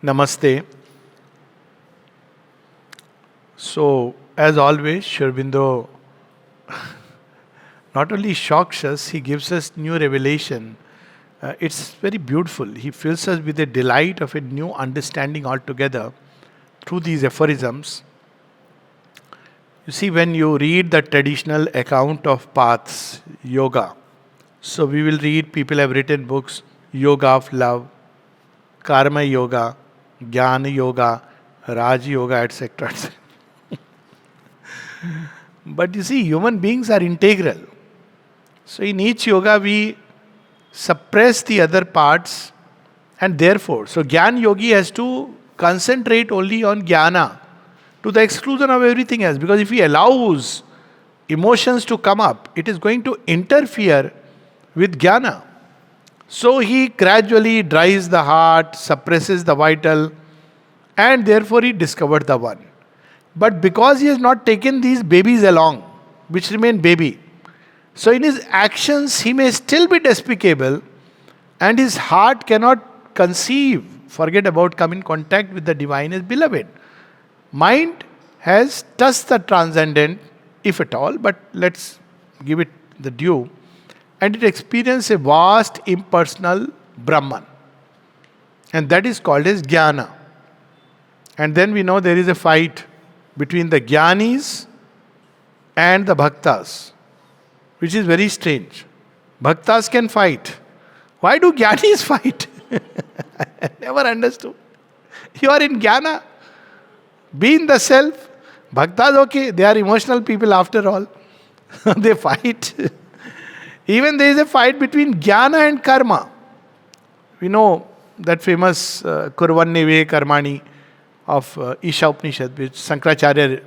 Namaste. So, as always, Sri Aurobindo not only shocks us, he gives us new revelation. It's very beautiful. He fills us with a delight of a new understanding altogether through these aphorisms. You see, when you read the traditional account of paths, yoga, so we will read, people have written books, Yoga of Love, Karma Yoga, Jnana Yoga, Raj Yoga, etc. etc. But you see, human beings are integral. So in each yoga, we suppress the other parts, and therefore, so Gyan Yogi has to concentrate only on Jnana to the exclusion of everything else. Because if he allows emotions to come up, it is going to interfere with Jnana. So he gradually dries the heart, suppresses the vital, and therefore he discovered the one. But because he has not taken these babies along, which remain baby, so in his actions he may still be despicable, and his heart cannot conceive, forget about come in contact with the divine as beloved. Mind has touched the transcendent, if at all, but let's give it the due, and it experiences a vast impersonal Brahman. And that is called as Jnana. And then we know there is a fight between the Jnanis and the Bhaktas, which is very strange. Bhaktas can fight. Why do Jnanis fight? I never understood. You are in Jnana. Be in the self. Bhaktas, okay, they are emotional people after all. They fight. Even there is a fight between Jnana and Karma. We know that famous Kurvanneve Karmani of Isha Upanishad, which Sankaracharya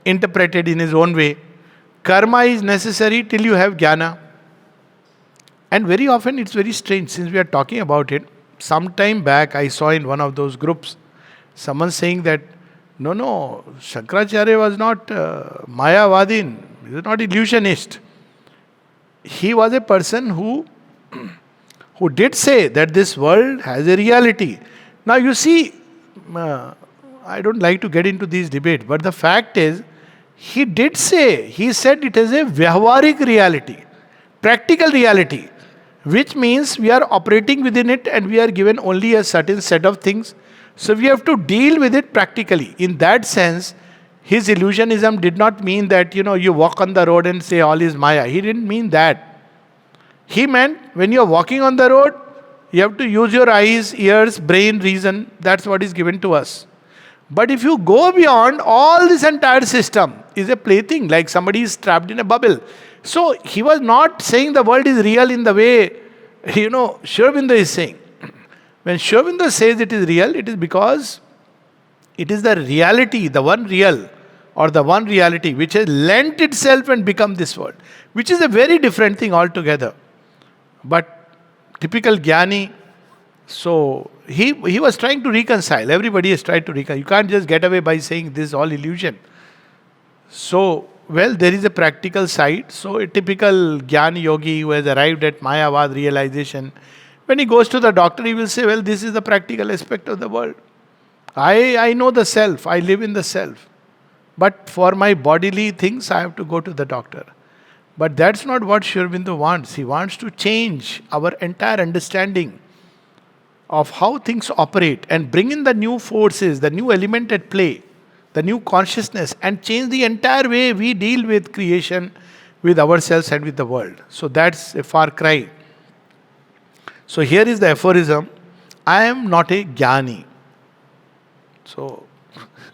interpreted in his own way. Karma is necessary till you have Jnana. And very often it's very strange, since we are talking about it. Some time back I saw in one of those groups someone saying that no, Shankaracharya was not Mayavadin, he was not illusionist. He was a person who did say that this world has a reality. Now you see, I don't like to get into these debates, but the fact is, he said it is a vyavaharik reality, practical reality, which means we are operating within it and we are given only a certain set of things. So we have to deal with it practically. In that sense, his illusionism did not mean that, you walk on the road and say all is Maya. He didn't mean that. He meant when you are walking on the road, you have to use your eyes, ears, brain, reason. That's what is given to us. But if you go beyond, all this entire system is a plaything, like somebody is trapped in a bubble. So he was not saying the world is real in the way, Sri Aurobindo is saying. When Sri Aurobindo says it is real, it is because it is the reality, the one real, or the one reality which has lent itself and become this world, which is a very different thing altogether. But typical Jnani, so he was trying to reconcile. Everybody has tried to reconcile. You can't just get away by saying this is all illusion. So, there is a practical side. So a typical Jnani yogi who has arrived at Mayavad realization, when he goes to the doctor, he will say, this is the practical aspect of the world. I know the self, I live in the self. But for my bodily things, I have to go to the doctor. But that's not what Sri Aurobindo wants. He wants to change our entire understanding of how things operate and bring in the new forces, the new element at play, the new consciousness, and change the entire way we deal with creation, with ourselves and with the world. So that's a far cry. So here is the aphorism, I am not a Jnani. So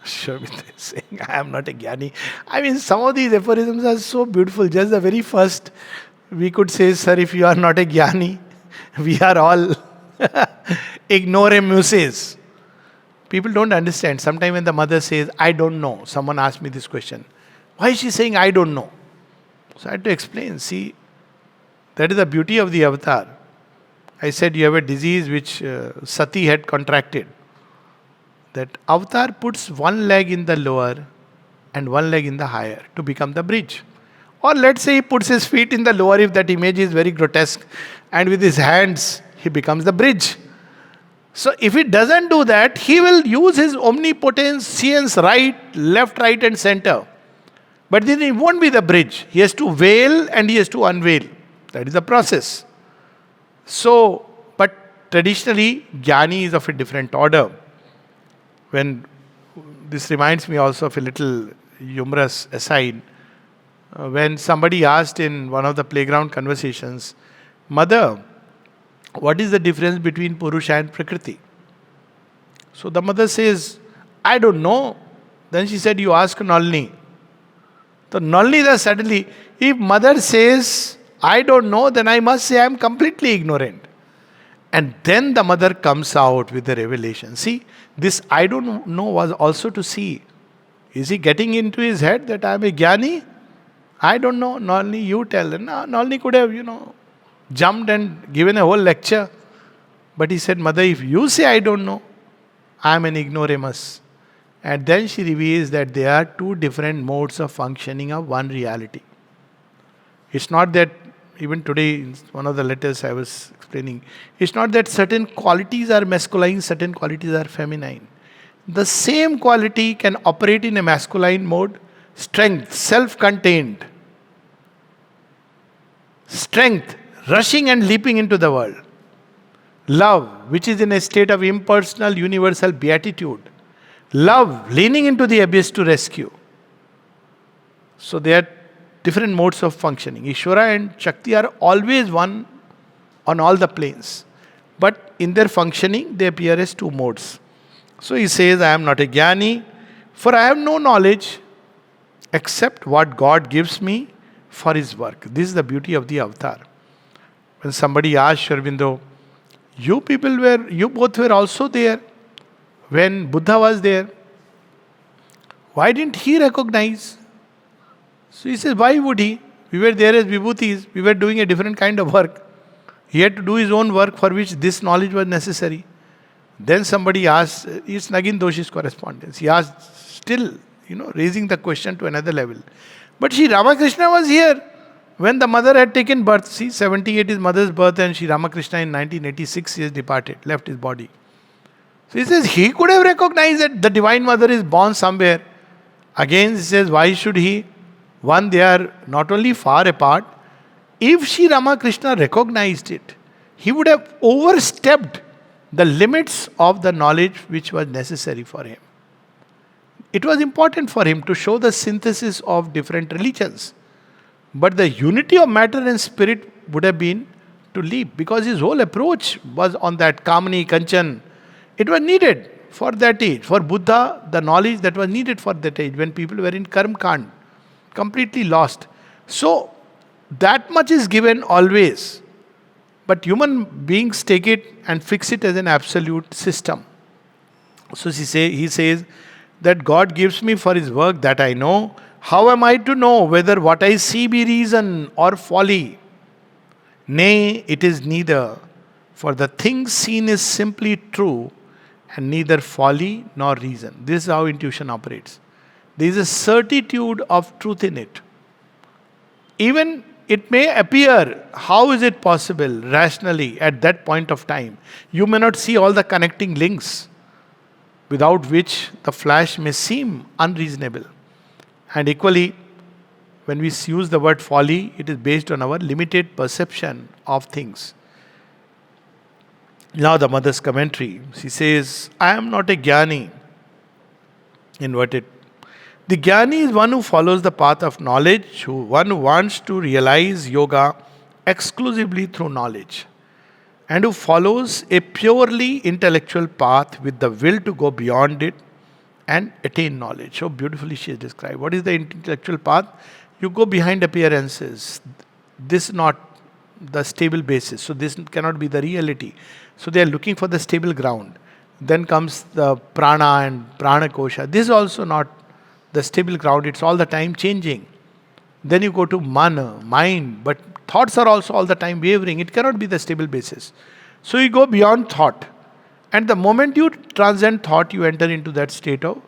Sri Aurobindo is saying, I am not a Jnani. I mean, some of these aphorisms are so beautiful. Just the very first, we could say, sir, if you are not a Jnani, we are all ignoramuses. People don't understand. Sometimes when the mother says, I don't know, someone asked me this question. Why is she saying, I don't know? So I had to explain. See, that is the beauty of the avatar. I said you have a disease which Sati had contracted. That avatar puts one leg in the lower and one leg in the higher to become the bridge. Or let's say he puts his feet in the lower if that image is very grotesque, and with his hands he becomes the bridge. So if he doesn't do that, he will use his omnipotence, left, right, and center. But then it won't be the bridge. He has to veil and he has to unveil. That is the process. So, but traditionally, Jnani is of a different order. When this reminds me also of a little humorous aside. When somebody asked in one of the playground conversations, Mother, what is the difference between Purusha and Prakriti? So the mother says, I don't know. Then she said, you ask Nalini. So Nalini suddenly, if mother says, I don't know, then I must say I am completely ignorant. And then the mother comes out with the revelation. See, this I don't know was also to see. Is he getting into his head that I am a Jnani? I don't know. Nalini, you tell. No, Nalini could have, jumped and given a whole lecture. But he said, Mother, if you say I don't know, I am an ignoramus. And then she reveals that there are two different modes of functioning of one reality. It's not that, even today, in one of the letters I was explaining, it's not that certain qualities are masculine, certain qualities are feminine. The same quality can operate in a masculine mode, strength, self-contained. Strength, rushing and leaping into the world. Love, which is in a state of impersonal, universal beatitude. Love, leaning into the abyss to rescue. So there are different modes of functioning. Ishvara and Shakti are always one on all the planes. But in their functioning, they appear as two modes. So he says, I am not a Jnani, for I have no knowledge except what God gives me for his work. This is the beauty of the avatar. When somebody asked Sri Aurobindo, you both were also there when Buddha was there. Why didn't he recognize? So he says, why would he? We were there as vibhutis. We were doing a different kind of work. He had to do his own work for which this knowledge was necessary. Then somebody asked, it's Nagin Doshi's correspondence. He asked, still, raising the question to another level. But Sri Ramakrishna was here when the mother had taken birth. See, 78 is mother's birth, and Sri Ramakrishna in 1986 he has departed, left his body. So he says, he could have recognized that the Divine Mother is born somewhere. Again, he says, why should he? One, they are not only far apart. If Sri Ramakrishna recognized it, he would have overstepped the limits of the knowledge which was necessary for him. It was important for him to show the synthesis of different religions. But the unity of matter and spirit would have been to leap, because his whole approach was on that Kamani, Kanchan. It was needed for that age. For Buddha, the knowledge that was needed for that age, when people were in Karma Kand, completely lost. So, that much is given always. But human beings take it and fix it as an absolute system. So he says that God gives me for his work that I know. How am I to know whether what I see be reason or folly? Nay, it is neither. For the thing seen is simply true, and neither folly nor reason. This is how intuition operates. There is a certitude of truth in it. Even it may appear, how is it possible rationally at that point of time? You may not see all the connecting links, without which the flash may seem unreasonable. And equally, when we use the word folly, it is based on our limited perception of things. Now the mother's commentary. She says, I am not a Jnani. Inverted. The Jnani is one who follows the path of knowledge, one who wants to realize yoga exclusively through knowledge, and who follows a purely intellectual path with the will to go beyond it and attain knowledge. So beautifully she has described. What is the intellectual path? You go behind appearances. This is not the stable basis. So this cannot be the reality. So they are looking for the stable ground. Then comes the prana and prana kosha. This is also not the stable ground. It's all the time changing. Then you go to mana, mind. But thoughts are also all the time wavering. It cannot be the stable basis. So you go beyond thought. And the moment you transcend thought, you enter into that state of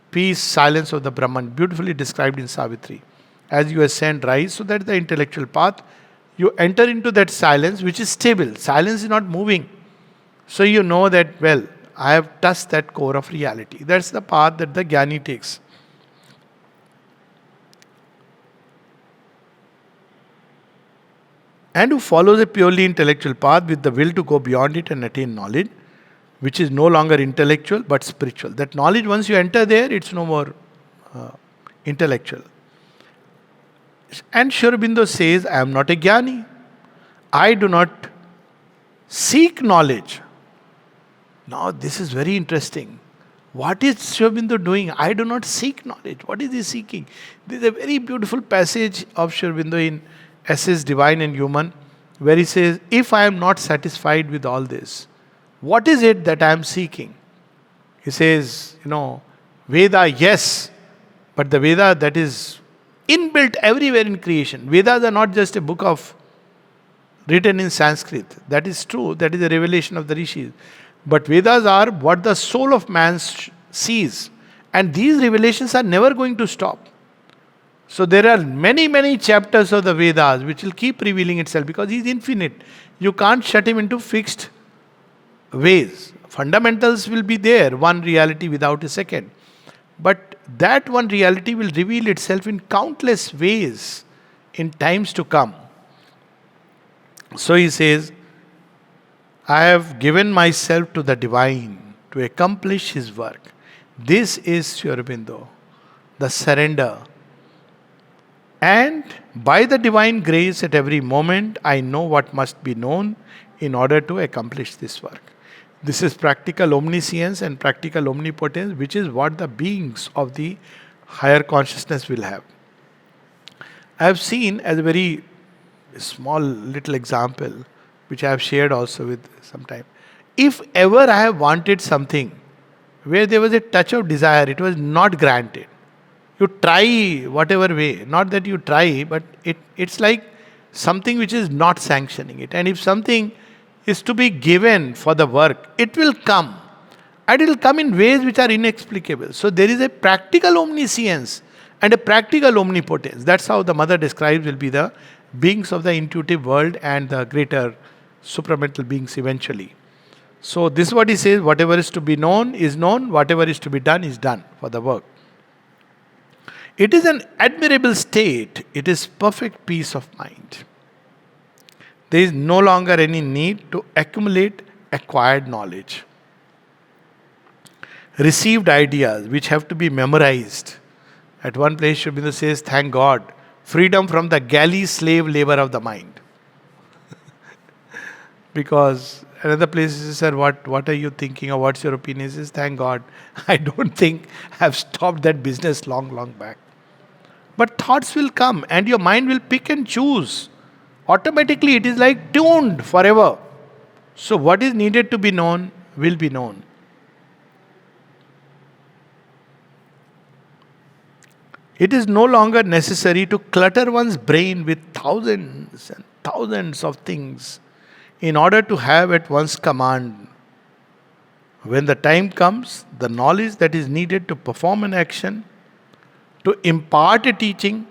peace, silence of the Brahman, beautifully described in Savitri. As you ascend, rise, so that is the intellectual path. You enter into that silence which is stable. Silence is not moving. So you know that, well, I have touched that core of reality. That's the path that the Jnani takes. And who follows a purely intellectual path with the will to go beyond it and attain knowledge, which is no longer intellectual but spiritual. That knowledge, once you enter there, it's no more intellectual. And Sri Aurobindo says, I am not a Jnani. I do not seek knowledge. Now, this is very interesting. What is Sri Aurobindo doing? I do not seek knowledge. What is he seeking? There is a very beautiful passage of Sri Aurobindo in Essays Divine and Human, where he says, if I am not satisfied with all this, what is it that I am seeking? He says, Veda, yes, but the Veda that is inbuilt everywhere in creation. Vedas are not just a book of written in Sanskrit. That is true. That is a revelation of the rishis. But Vedas are what the soul of man sees. And these revelations are never going to stop. So there are many, many chapters of the Vedas which will keep revealing itself because he is infinite. You can't shut him into fixed ways. Fundamentals will be there, one reality without a second. But that one reality will reveal itself in countless ways in times to come. So he says, I have given myself to the divine to accomplish his work. This is Sri Aurobindo, the surrender. And by the divine grace at every moment, I know what must be known in order to accomplish this work. This is practical omniscience and practical omnipotence, which is what the beings of the higher consciousness will have. I have seen as a very small little example, which I have shared also with some time. If ever I have wanted something where there was a touch of desire, it was not granted. You try whatever way, not that you try, but it's like something which is not sanctioning it. And if something is to be given for the work, it will come. And it will come in ways which are inexplicable. So there is a practical omniscience and a practical omnipotence. That's how the mother describes will be the beings of the intuitive world and the greater supramental beings eventually. So this is what he says, whatever is to be known is known, whatever is to be done is done for the work. It is an admirable state. It is perfect peace of mind. There is no longer any need to accumulate acquired knowledge. Received ideas which have to be memorized. At one place, Sri Aurobindo says, thank God, freedom from the galley slave labor of the mind. Because another place he says, sir, what are you thinking or what's your opinion? He says, thank God, I don't think I've stopped that business long back. But thoughts will come and your mind will pick and choose. Automatically it is like tuned forever. So what is needed to be known will be known. It is no longer necessary to clutter one's brain with thousands and thousands of things in order to have at one's command. When the time comes, the knowledge that is needed to perform an action, to impart a teaching,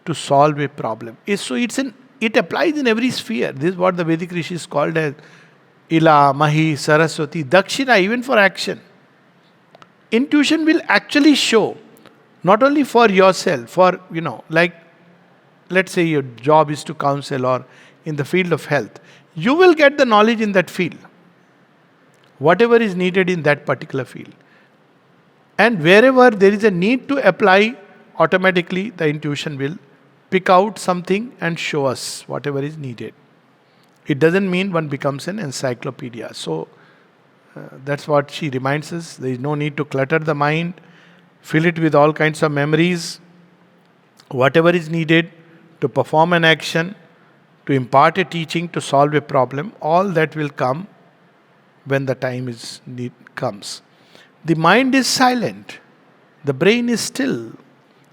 to solve a problem. So it applies in every sphere. This is what the Vedic rishis called as Ila, Mahi, Saraswati, Dakshina, even for action. Intuition will actually show, not only for yourself, for, like, let's say your job is to counsel or in the field of health. You will get the knowledge in that field. Whatever is needed in that particular field. And wherever there is a need to apply, automatically the intuition will pick out something and show us whatever is needed. It doesn't mean one becomes an encyclopedia. So that's what she reminds us. There is no need to clutter the mind, fill it with all kinds of memories. Whatever is needed to perform an action, to impart a teaching, to solve a problem, all that will come when the time comes. The mind is silent. The brain is still.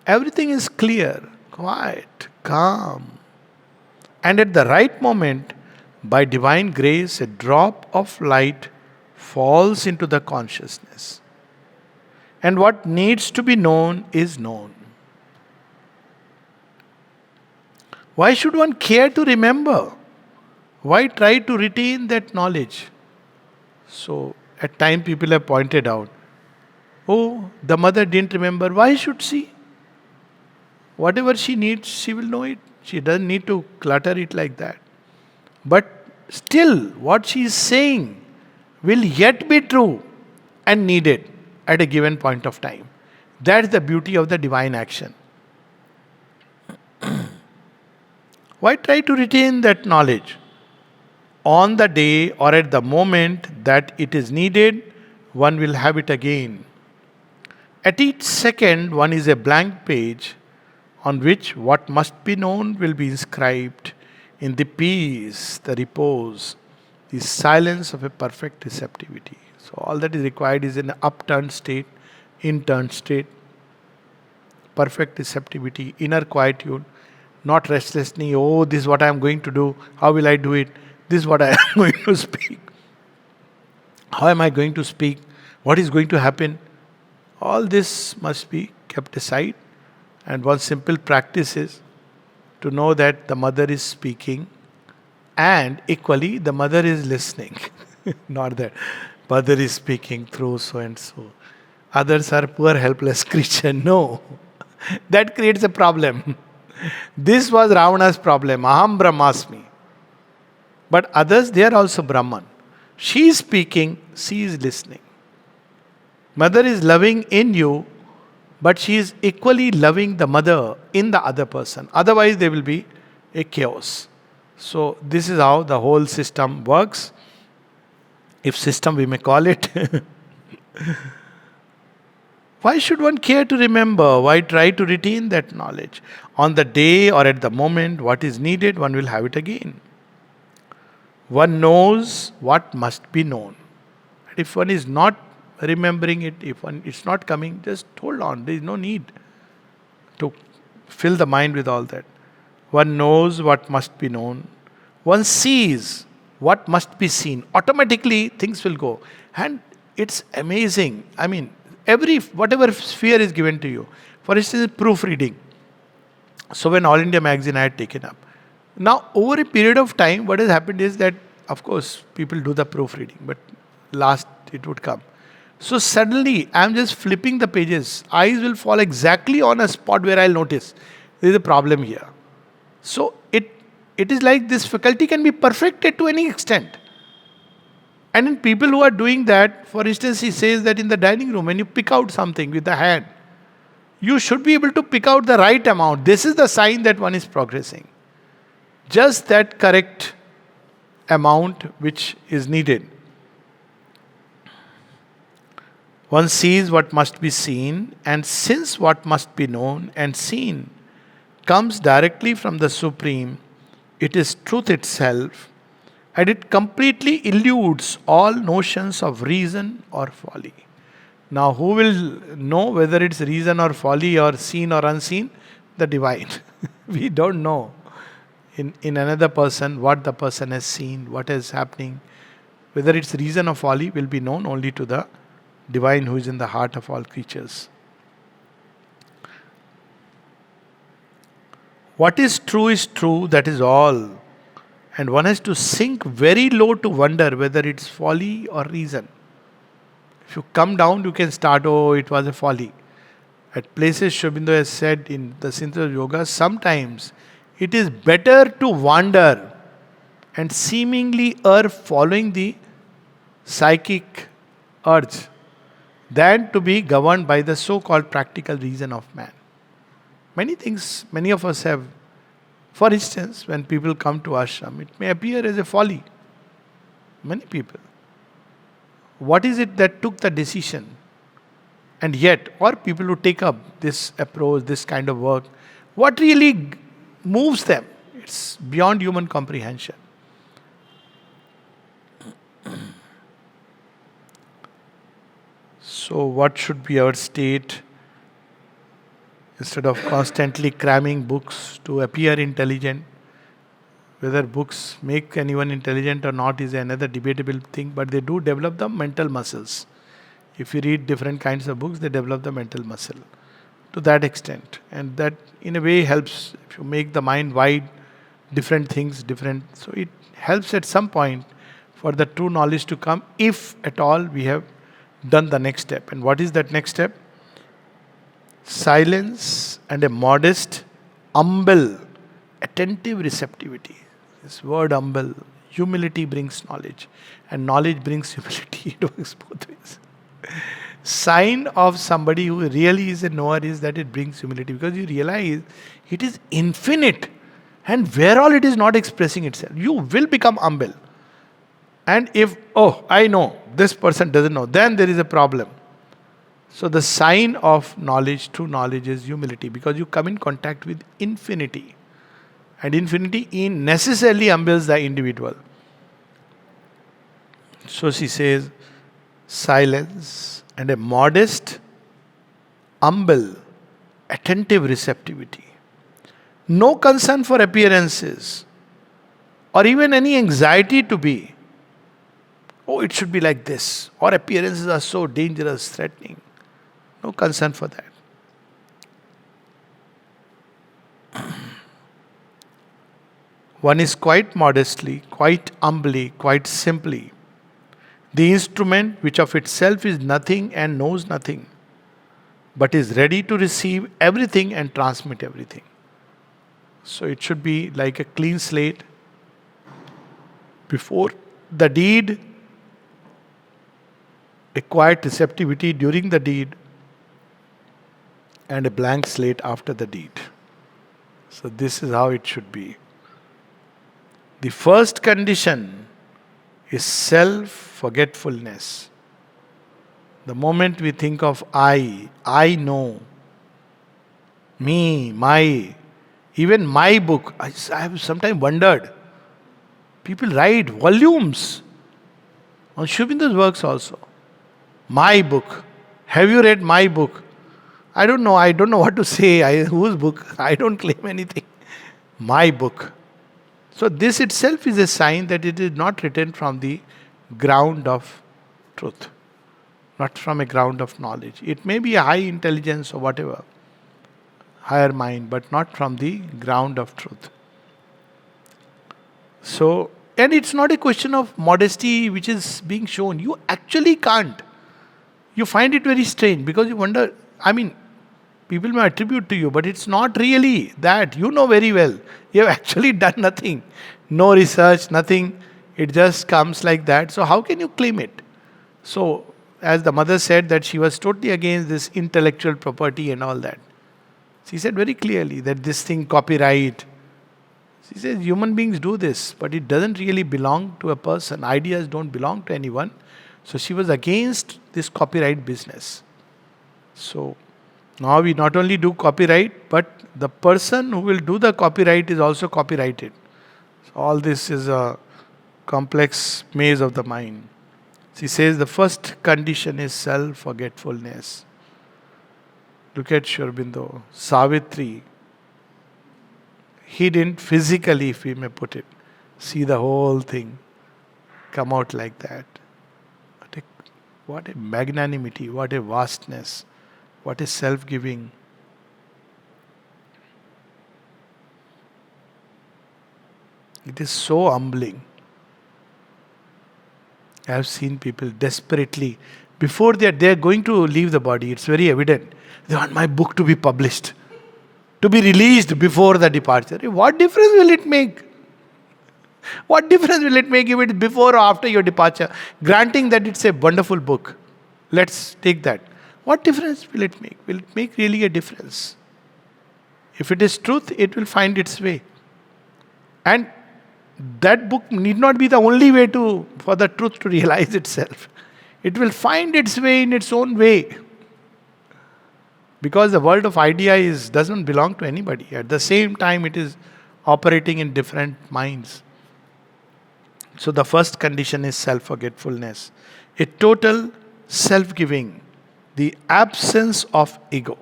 Everything is clear, quiet, calm. And at the right moment, by divine grace, a drop of light falls into the consciousness. And what needs to be known is known. Why should one care to remember? Why try to retain that knowledge? So at time people have pointed out, oh, the mother didn't remember. Why should she? Whatever she needs, she will know it. She doesn't need to clutter it like that. But still, what she is saying will yet be true and needed at a given point of time. That's the beauty of the divine action. Why try to retain that knowledge? On the day or at the moment that it is needed, one will have it again. At each second, one is a blank page on which what must be known will be inscribed in the peace, the repose, the silence of a perfect receptivity. So, all that is required is an upturned state, inturned state, perfect receptivity, inner quietude, not restlessness. Oh, this is what I am going to do. How will I do it? This is what I am going to speak. How am I going to speak? What is going to happen? All this must be kept aside. And one simple practice is to know that the mother is speaking and equally the mother is listening. Not that mother is speaking through so and so. Others are poor helpless creature. No. That creates a problem. This was Ravana's problem. Aham Brahmasmi. But others, they are also Brahman. She is speaking, she is listening. Mother is loving in you, but she is equally loving the mother in the other person. Otherwise, there will be a chaos. So, this is how the whole system works. If system we may call it. Why should one care to remember? Why try to retain that knowledge? On the day or at the moment, what is needed, one will have it again. One knows what must be known. And if one is not remembering it, if one it's not coming, just hold on. There is no need to fill the mind with all that. One knows what must be known. One sees what must be seen. Automatically things will go. And it's amazing. I mean, whatever sphere is given to you. For instance, proofreading. So when All India Magazine I had taken up. Now, over a period of time, what has happened is that, of course, people do the proofreading, but last it would come. So suddenly, I am just flipping the pages. Eyes will fall exactly on a spot where I'll notice there is a problem here. So it is like this faculty can be perfected to any extent. And in people who are doing that, for instance, he says that in the dining room, when you pick out something with the hand, you should be able to pick out the right amount. This is the sign that one is progressing. Just that correct amount which is needed. One sees what must be seen, and since what must be known and seen comes directly from the Supreme, it is truth itself, and it completely eludes all notions of reason or folly. Now, who will know whether it's reason or folly or seen or unseen? The divine. We don't know. In another person, what the person has seen, what is happening, whether it's reason or folly will be known only to the divine who is in the heart of all creatures. What is true, that is all. And one has to sink very low to wonder whether it's folly or reason. If you come down, you can start, oh, it was a folly. At places, Sri Aurobindo has said in the Synthesis of Yoga, sometimes it is better to wander and seemingly err following the psychic urge than to be governed by the so-called practical reason of man. Many things, many of us have. For instance, when people come to ashram, it may appear as a folly. Many people. What is it that took the decision? And yet, or people who take up this approach, this kind of work, what really moves them? It's beyond human comprehension. So, what should be our state? Instead of constantly cramming books to appear intelligent, whether books make anyone intelligent or not is another debatable thing, but they do develop the mental muscles. If you read different kinds of books, they develop the mental muscle to that extent. And that in a way helps. If you make the mind wide, different things, different. So it helps at some point for the true knowledge to come, if at all we have done the next step. And what is that next step? Silence and a modest, humble, attentive receptivity. This word humble, humility brings knowledge, and knowledge brings humility. It works both ways. Sign of somebody who really is a knower is that it brings humility, because you realize it is infinite, and where all it is not expressing itself, you will become humble. And if, oh, I know, this person doesn't know, then there is a problem. So the sign of knowledge, true knowledge, is humility, because you come in contact with infinity. And infinity necessarily humbles the individual. So she says, silence and a modest, humble, attentive receptivity. No concern for appearances or even any anxiety to be, oh, it should be like this, or appearances are so dangerous, threatening. No concern for that. One is quite modestly, quite humbly, quite simply the instrument which of itself is nothing and knows nothing, but is ready to receive everything and transmit everything. So it should be like a clean slate. Before the deed, a quiet receptivity during the deed, and a blank slate after the deed. So this is how it should be. The first condition is self-forgetfulness. The moment we think of I know, me, my, even my book, I have sometimes wondered. People write volumes on Sri Aurobindo's works also. My book. Have you read my book? I don't know what to say. Whose book? I don't claim anything. My book. So this itself is a sign that it is not written from the ground of truth, not from a ground of knowledge. It may be a high intelligence or whatever, higher mind, but not from the ground of truth. So, and it's not a question of modesty which is being shown. You actually can't. You find it very strange, because you wonder, people may attribute to you, but it's not really that. You know very well. You have actually done nothing. No research, nothing. It just comes like that. So how can you claim it? So, as the mother said that she was totally against this intellectual property and all that. She said very clearly that this thing, copyright. She says human beings do this, but it doesn't really belong to a person. Ideas don't belong to anyone. So she was against this copyright business. So now we not only do copyright, but the person who will do the copyright is also copyrighted. So all this is a complex maze of the mind. She says the first condition is self-forgetfulness. Look at Sri Aurobindo. Savitri, he didn't physically, if we may put it, see the whole thing come out like that. What a magnanimity, what a vastness, what a self-giving. It is so humbling. I have seen people desperately, before they are going to leave the body, it's very evident. They want my book to be published, to be released before the departure. What difference will it make? What difference will it make if it is before or after your departure? Granting that it's a wonderful book. Let's take that. What difference will it make? Will it make really a difference? If it is truth, it will find its way. And that book need not be the only way for the truth to realize itself. It will find its way in its own way. Because the world of idea doesn't belong to anybody. At the same time, it is operating in different minds. So the first condition is self-forgetfulness. A total self-giving. The absence of ego.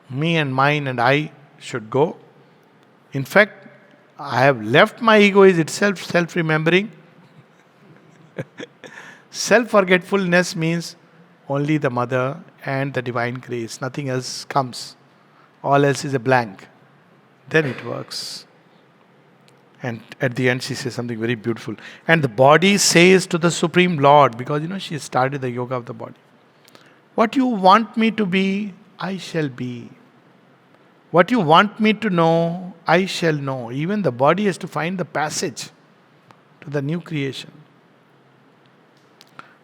Me and mine and I should go. In fact, I have left my ego is itself self-remembering. Self-forgetfulness means only the mother and the divine grace. Nothing else comes. All else is a blank. Then it works. And at the end, she says something very beautiful. And the body says to the Supreme Lord, because she started the yoga of the body, what you want me to be, I shall be. What you want me to know, I shall know. Even the body has to find the passage to the new creation.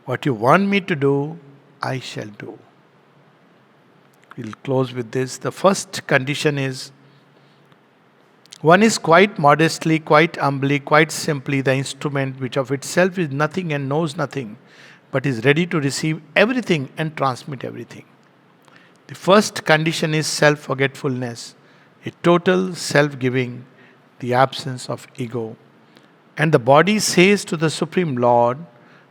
What you want me to do, I shall do. We'll close with this. The first condition is one is quite modestly, quite humbly, quite simply the instrument which of itself is nothing and knows nothing, but is ready to receive everything and transmit everything. The first condition is self-forgetfulness, a total self-giving, the absence of ego. And the body says to the Supreme Lord,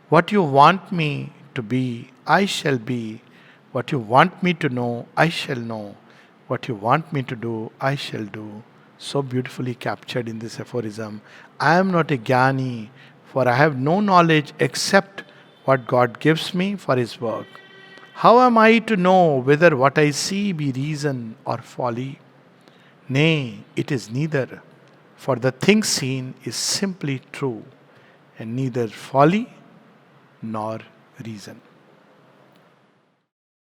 what you want me to be, I shall be. What you want me to know, I shall know. What you want me to do, I shall do. So beautifully captured in this aphorism. I am not a Jnani, for I have no knowledge except what God gives me for His work. How am I to know whether what I see be reason or folly? Nay, it is neither, for the thing seen is simply true, and neither folly nor reason.